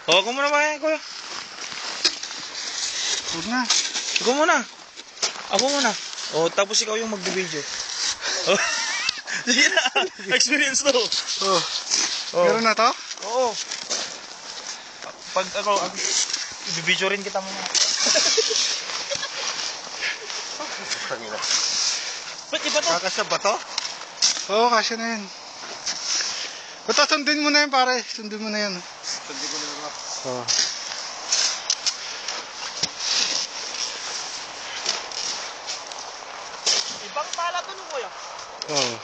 O, ako muna ba kuya? Huwag na. Ako muna. Ako muna. O, tapos ikaw yung magbe-video. Oh. Sige na. Experience to. Oh. Meron na to? Oo. Pag ako, i-video rin kita muna. Ba't iba to? Kakasya ba to? Oo, kasya na yan. Basta sundin mo na yan pare. Sundin mo na yan. Sundin ko na yan. Oo. Ibang pala to nung kuya. Oo.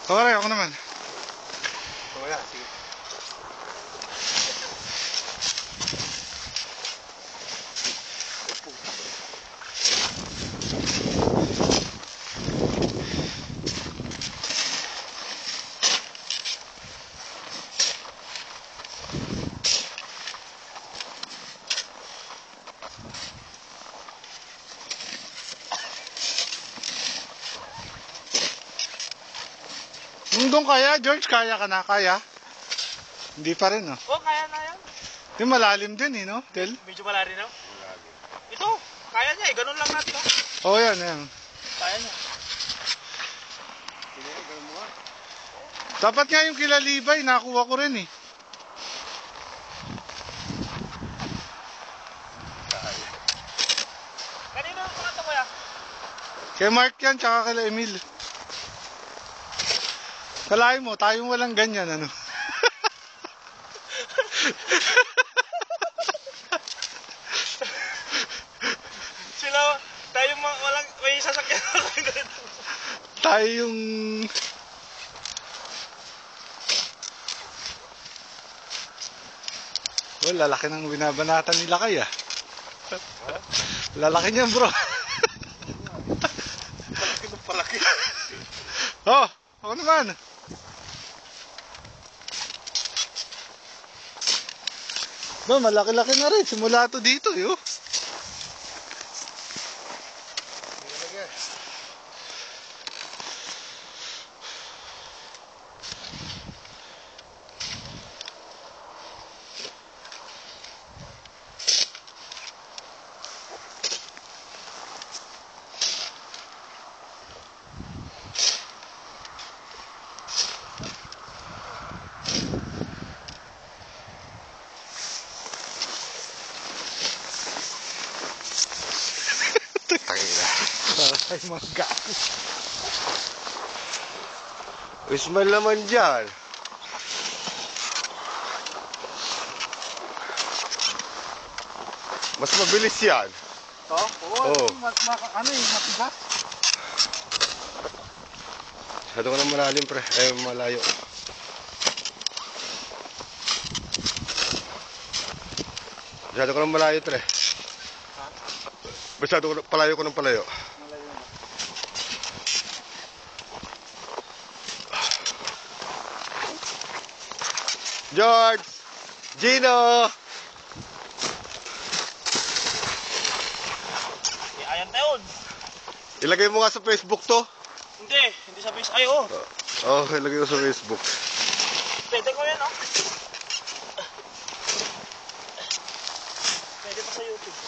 Pare, ako naman. Oo yan, sige. Kung doon kaya, George, kaya ka na? Kaya? Hindi pa rin, no? Oh, kaya na yan. Di malalim din, eh, no? Del? Medyo malalim na. Ito, kaya niya eh. Ganun lang natin. Oh. Oo, yan, yan. Kaya niya. Dapat nga yung kilalibay, nakuha ko rin, eh. Kanino yung mga ito kuya? Kay Mark yan, tsaka kay Emil. Kalahin mo, tayong walang ganyan, ano? Sila, tayo walang, may sasakyan ako ganito. Tayo yung... Oh, lalaki ng binabanatan nila kaya. Lalaki niyan, bro. Palaki ng palaki. Oh, ako naman. No, malaki-laki na rin. Simula to dito, yo. Ay, mangga. Ismal naman dyan. Mas mabilis yan. Oh, Oo. Ano yung matigas? Masyado ka na malalim, pre. Eh, malayo. Masyado ka na malayo, pre. Masyado ka na palayo ko ng palayo. George! Gino! Ayan tayo. Ilagay mo nga sa Facebook to. Hindi sa face. Ay, oh. Oh, ilagay ko sa Facebook. Pwede ko yan, oh. Pwede pa sa YouTube.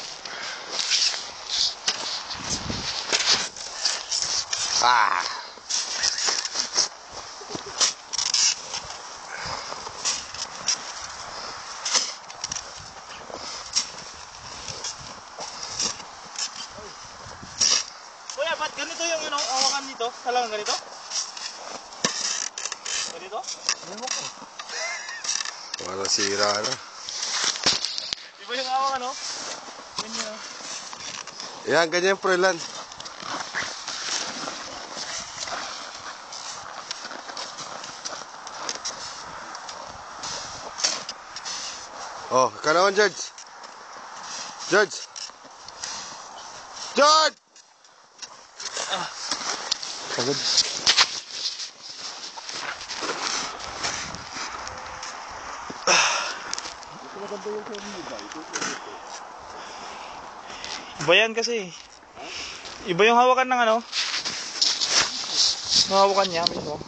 Ah! Kuya, ba't ganito yung hawakan nito? Talagang ganito? Ganito? Ano ko? Parang sira na. Iba yung hawakan, no? Ganyan, no? Yan, ganyan, Freeland. Oh, ikaw naman, George. George! George! Pagod. Iba yan kasi. Iba yung hawakan ng ano? Mahawakan niya mismo.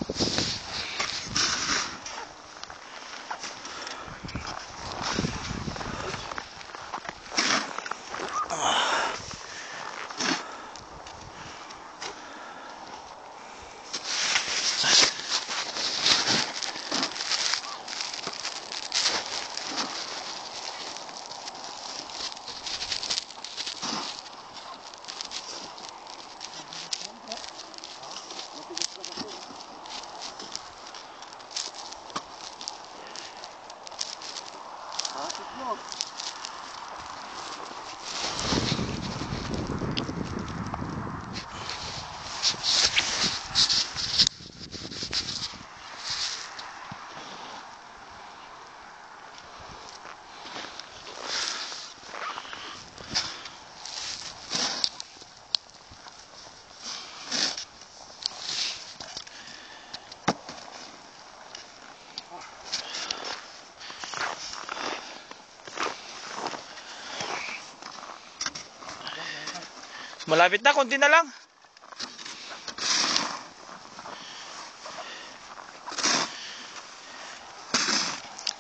Malapit na, konti na lang.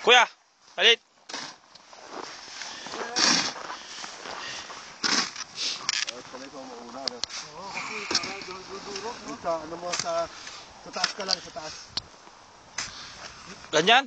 Kuya, palit. Sanay ko mauna. Oo, kasi para dudurok. Ano mo sa taas ka lang, sa taas. Ganyan?